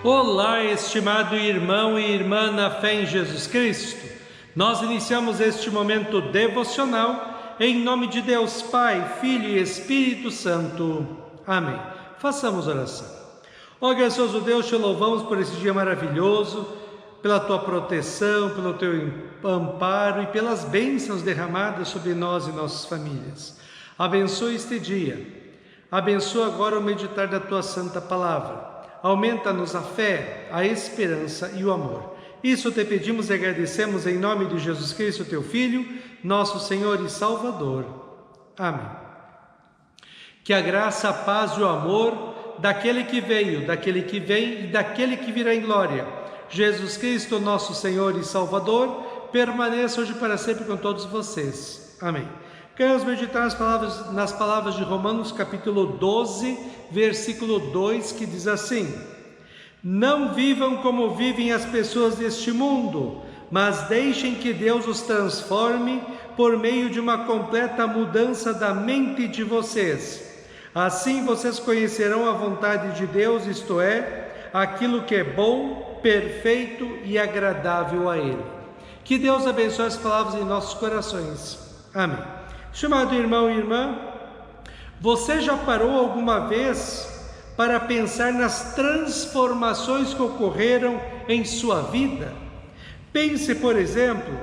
Olá, estimado irmão e irmã na fé em Jesus Cristo. Nós iniciamos este momento devocional em nome de Deus Pai, Filho e Espírito Santo. Amém. Façamos oração. Ó gracioso Deus, te louvamos por esse dia maravilhoso, pela tua proteção, pelo teu amparo e pelas bênçãos derramadas sobre nós e nossas famílias. Abençoa este dia. Abençoa agora o meditar da tua santa palavra. Aumenta-nos a fé, a esperança e o amor. Isso te pedimos e agradecemos em nome de Jesus Cristo, teu Filho, nosso Senhor e Salvador. Amém. Que a graça, a paz e o amor daquele que veio, daquele que vem e daquele que virá em glória, Jesus Cristo, nosso Senhor e Salvador, permaneça hoje para sempre com todos vocês. Amém. Queremos meditar nas palavras de Romanos capítulo 12, versículo 2, que diz assim: Não vivam como vivem as pessoas deste mundo, mas deixem que Deus os transforme por meio de uma completa mudança da mente de vocês. Assim vocês conhecerão a vontade de Deus, isto é, aquilo que é bom, perfeito e agradável a Ele. Que Deus abençoe as palavras em nossos corações. Amém. Estimado irmão e irmã, você já parou alguma vez para pensar nas transformações que ocorreram em sua vida? Pense, por exemplo,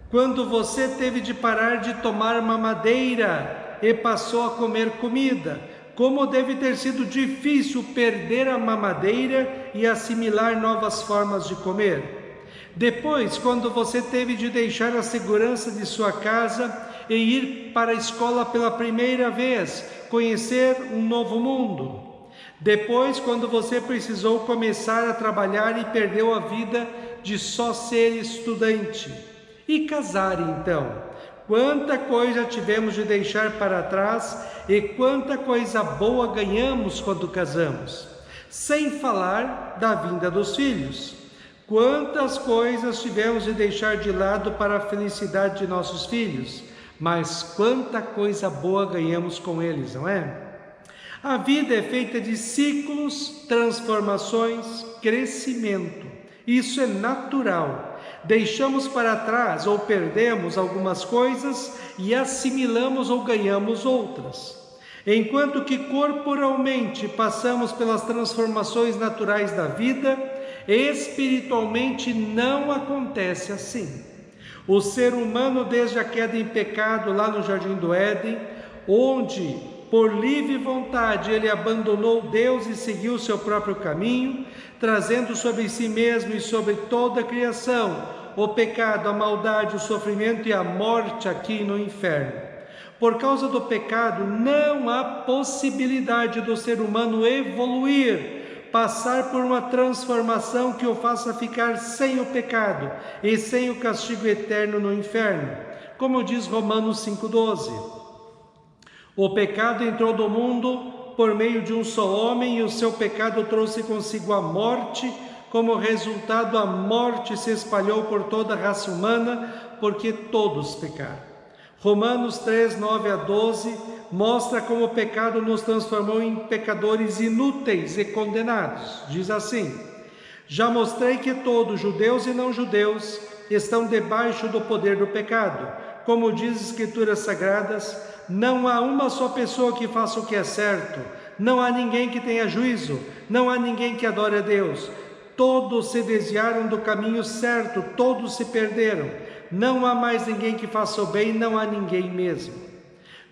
quando você teve de parar de tomar mamadeira e passou a comer comida. Como deve ter sido difícil perder a mamadeira e assimilar novas formas de comer. Depois, quando você teve de deixar a segurança de sua casa e ir para a escola pela primeira vez, conhecer um novo mundo. Depois, quando você precisou começar a trabalhar e perdeu a vida de só ser estudante. E casar então. Quanta coisa tivemos de deixar para trás e quanta coisa boa ganhamos quando casamos. Sem falar da vinda dos filhos. Quantas coisas tivemos de deixar de lado para a felicidade de nossos filhos. Mas quanta coisa boa ganhamos com eles, não é? A vida é feita de ciclos, transformações, crescimento. Isso é natural. Deixamos para trás ou perdemos algumas coisas e assimilamos ou ganhamos outras. Enquanto que corporalmente passamos pelas transformações naturais da vida, espiritualmente não acontece assim. O ser humano, desde a queda em pecado lá no Jardim do Éden, onde por livre vontade ele abandonou Deus e seguiu seu próprio caminho, trazendo sobre si mesmo e sobre toda a criação o pecado, a maldade, o sofrimento e a morte aqui no inferno. Por causa do pecado, não há possibilidade do ser humano evoluir, passar por uma transformação que o faça ficar sem o pecado e sem o castigo eterno no inferno, como diz Romanos 5,12. O pecado entrou no mundo por meio de um só homem e o seu pecado trouxe consigo a morte. Como resultado, a morte se espalhou por toda a raça humana, porque todos pecaram. Romanos 3, 9 a 12 mostra como o pecado nos transformou em pecadores inúteis e condenados. Diz assim: Já mostrei que todos, judeus e não judeus, estão debaixo do poder do pecado. Como diz as Escrituras Sagradas, não há uma só pessoa que faça o que é certo, não há ninguém que tenha juízo, não há ninguém que adore a Deus. Todos se desviaram do caminho certo, todos se perderam. Não há mais ninguém que faça o bem, não há ninguém mesmo.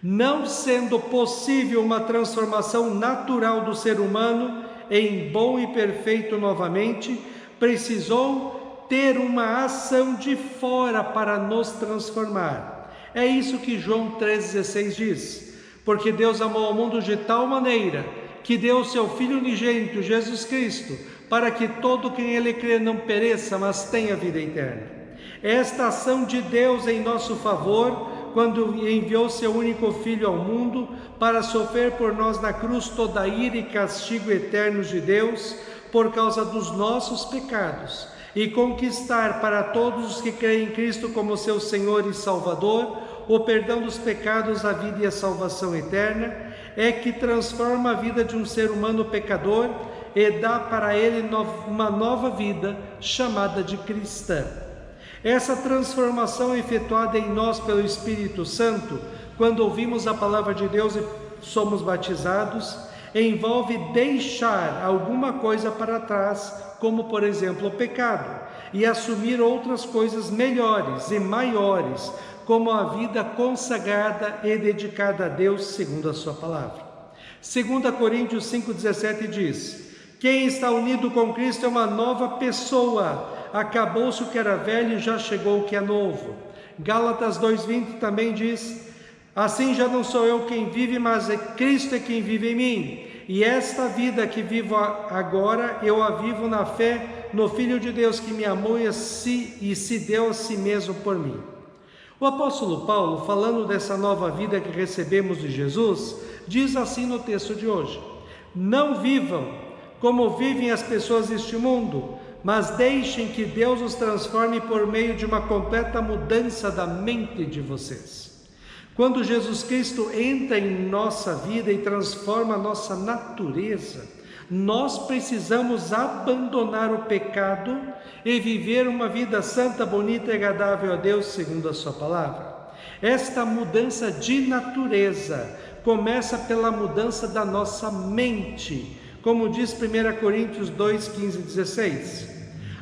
Não sendo possível uma transformação natural do ser humano em bom e perfeito novamente, precisou ter uma ação de fora para nos transformar. É isso que João 3,16 diz. Porque Deus amou o mundo de tal maneira que deu o seu Filho unigênito, Jesus Cristo, para que todo quem nele crê não pereça, mas tenha vida eterna. Esta ação de Deus em nosso favor, quando enviou seu único Filho ao mundo para sofrer por nós na cruz toda a ira e castigo eternos de Deus por causa dos nossos pecados, e conquistar para todos os que creem em Cristo como seu Senhor e Salvador o perdão dos pecados, a vida e a salvação eterna, é que transforma a vida de um ser humano pecador e dá para ele uma nova vida chamada de cristã. Essa transformação efetuada em nós pelo Espírito Santo, quando ouvimos a palavra de Deus e somos batizados, envolve deixar alguma coisa para trás, como por exemplo o pecado, e assumir outras coisas melhores e maiores, como a vida consagrada e dedicada a Deus segundo a sua palavra. 2 Coríntios 5,17 diz: quem está unido com Cristo é uma nova pessoa, acabou-se o que era velho e já chegou o que é novo. Gálatas 2,20 também diz: assim já não sou eu quem vive, mas é Cristo quem vive em mim. E esta vida que vivo agora, eu a vivo na fé no Filho de Deus que me amou e se deu a si mesmo por mim. O apóstolo Paulo, falando dessa nova vida que recebemos de Jesus, diz assim no texto de hoje: não vivam como vivem as pessoas deste mundo, mas deixem que Deus os transforme por meio de uma completa mudança da mente de vocês. Quando Jesus Cristo entra em nossa vida e transforma a nossa natureza, nós precisamos abandonar o pecado e viver uma vida santa, bonita e agradável a Deus segundo a sua palavra. Esta mudança de natureza começa pela mudança da nossa mente, como diz 1 Coríntios 2, 15 e 16.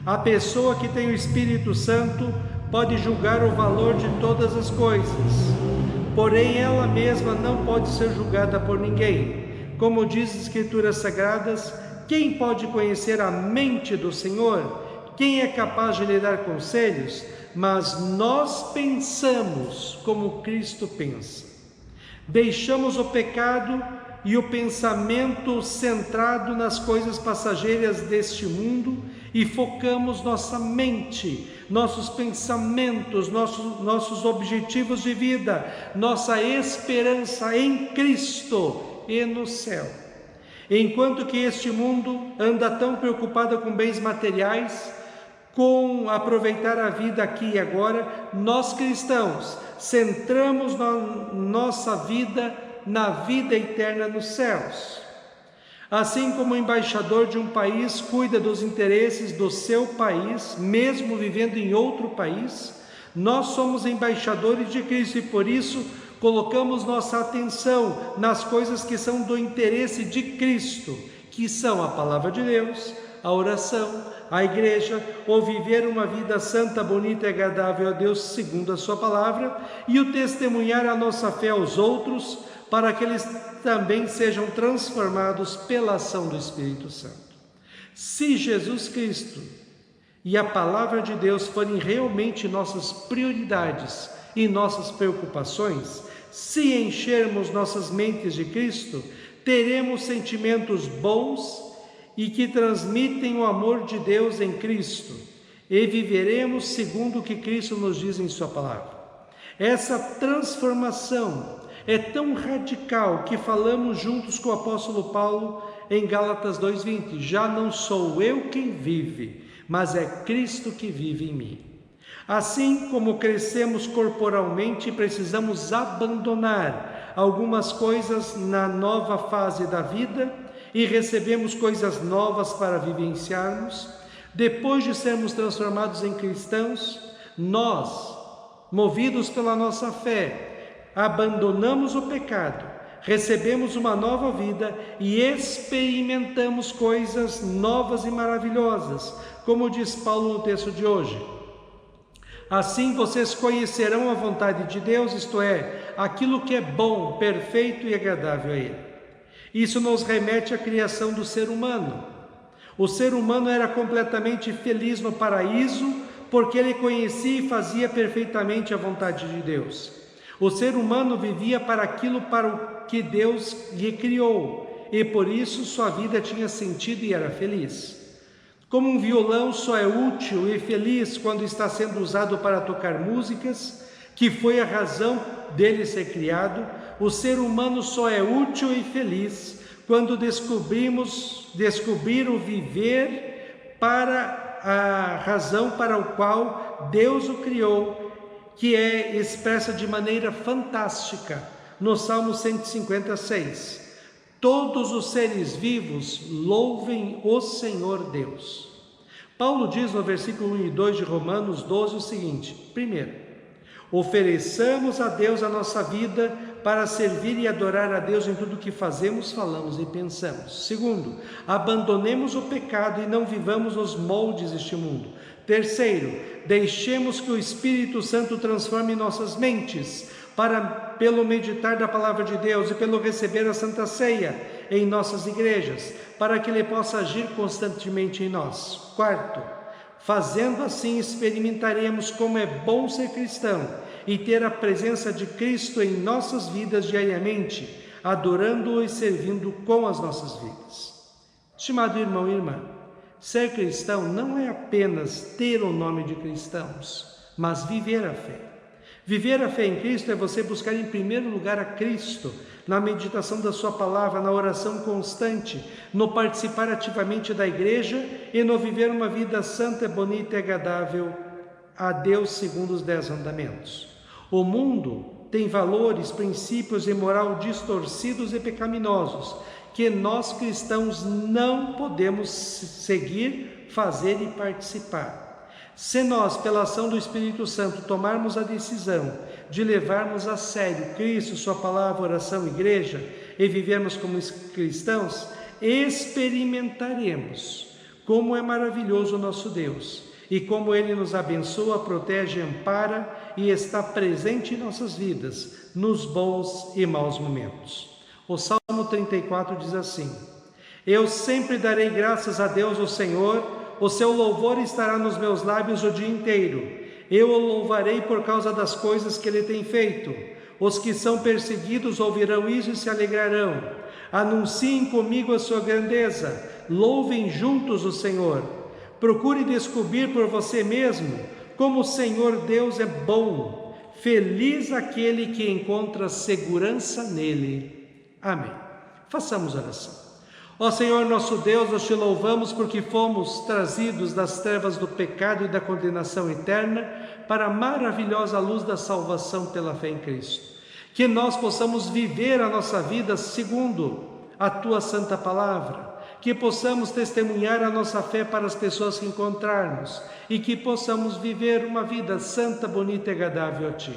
A pessoa que tem o Espírito Santo pode julgar o valor de todas as coisas, porém ela mesma não pode ser julgada por ninguém. Como diz as Escrituras Sagradas, quem pode conhecer a mente do Senhor? Quem é capaz de lhe dar conselhos? Mas nós pensamos como Cristo pensa. Deixamos o pecado e o pensamento centrado nas coisas passageiras deste mundo e focamos nossa mente, nossos pensamentos, nossos objetivos de vida, nossa esperança em Cristo e no céu. Enquanto que este mundo anda tão preocupado com bens materiais, com aproveitar a vida aqui e agora, nós cristãos centramos nossa vida na vida eterna nos céus. Assim como o embaixador de um país cuida dos interesses do seu país, mesmo vivendo em outro país, nós somos embaixadores de Cristo e por isso colocamos nossa atenção nas coisas que são do interesse de Cristo, que são a palavra de Deus, a oração, a igreja, ou viver uma vida santa, bonita e agradável a Deus segundo a sua palavra, e o testemunhar a nossa fé aos outros, para que eles também sejam transformados pela ação do Espírito Santo. Se Jesus Cristo e a palavra de Deus forem realmente nossas prioridades e nossas preocupações, se enchermos nossas mentes de Cristo, teremos sentimentos bons e que transmitem o amor de Deus em Cristo, e viveremos segundo o que Cristo nos diz em sua palavra. Essa transformação é tão radical que falamos juntos com o apóstolo Paulo em Gálatas 2,20: já não sou eu quem vive, mas é Cristo que vive em mim. Assim como crescemos corporalmente, precisamos abandonar algumas coisas na nova fase da vida e recebemos coisas novas para vivenciarmos. Depois de sermos transformados em cristãos, nós, movidos pela nossa fé, abandonamos o pecado, recebemos uma nova vida e experimentamos coisas novas e maravilhosas, como diz Paulo no texto de hoje. Assim vocês conhecerão a vontade de Deus, isto é, aquilo que é bom, perfeito e agradável a Ele. Isso nos remete à criação do ser humano. O ser humano era completamente feliz no paraíso, porque ele conhecia e fazia perfeitamente a vontade de Deus. O ser humano vivia para aquilo para o que Deus lhe criou, e por isso sua vida tinha sentido e era feliz. Como um violão só é útil e feliz quando está sendo usado para tocar músicas, que foi a razão dele ser criado, o ser humano só é útil e feliz quando descobrir o viver para a razão para a qual Deus o criou, que é expressa de maneira fantástica no Salmo 156. Todos os seres vivos louvem o Senhor Deus. Paulo diz no versículo 1 e 2 de Romanos 12 o seguinte: primeiro, ofereçamos a Deus a nossa vida para servir e adorar a Deus em tudo que fazemos, falamos e pensamos. Segundo, abandonemos o pecado e não vivamos os moldes deste mundo. Terceiro, deixemos que o Espírito Santo transforme nossas mentes, pelo meditar da palavra de Deus e pelo receber a Santa Ceia em nossas igrejas, para que Ele possa agir constantemente em nós. Quarto, fazendo assim experimentaremos como é bom ser cristão e ter a presença de Cristo em nossas vidas diariamente, adorando-o e servindo com as nossas vidas. Estimado irmão e irmã, ser cristão não é apenas ter o nome de cristãos, mas viver a fé. Viver a fé em Cristo é você buscar em primeiro lugar a Cristo, na meditação da sua palavra, na oração constante, no participar ativamente da igreja e no viver uma vida santa, bonita e agradável a Deus segundo os 10 mandamentos. O mundo tem valores, princípios e moral distorcidos e pecaminosos que nós cristãos não podemos seguir, fazer e participar. Se nós, pela ação do Espírito Santo, tomarmos a decisão de levarmos a sério Cristo, sua palavra, oração, igreja, e vivermos como cristãos, experimentaremos como é maravilhoso o nosso Deus e como Ele nos abençoa, protege, ampara e está presente em nossas vidas, nos bons e maus momentos. O Salmo 34 diz assim: eu sempre darei graças a Deus, o Senhor, o seu louvor estará nos meus lábios o dia inteiro. Eu o louvarei por causa das coisas que Ele tem feito. Os que são perseguidos ouvirão isso e se alegrarão. Anunciem comigo a sua grandeza. Louvem juntos o Senhor. Procure descobrir por você mesmo como o Senhor Deus é bom. Feliz aquele que encontra segurança nele. Amém. Façamos oração. Ó Senhor nosso Deus, nós te louvamos porque fomos trazidos das trevas do pecado e da condenação eterna para a maravilhosa luz da salvação pela fé em Cristo. Que nós possamos viver a nossa vida segundo a Tua santa palavra, que possamos testemunhar a nossa fé para as pessoas que encontrarmos e que possamos viver uma vida santa, bonita e agradável a Ti.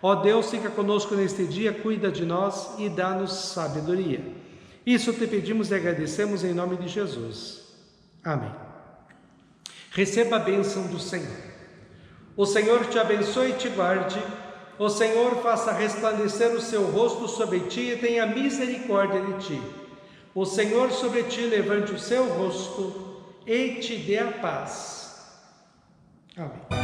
Ó Deus, fica conosco neste dia, cuida de nós e dá-nos sabedoria. Isso te pedimos e agradecemos em nome de Jesus. Amém. Receba a bênção do Senhor. O Senhor te abençoe e te guarde. O Senhor faça resplandecer o seu rosto sobre ti e tenha misericórdia de ti. O Senhor sobre ti levante o seu rosto e te dê a paz. Amém.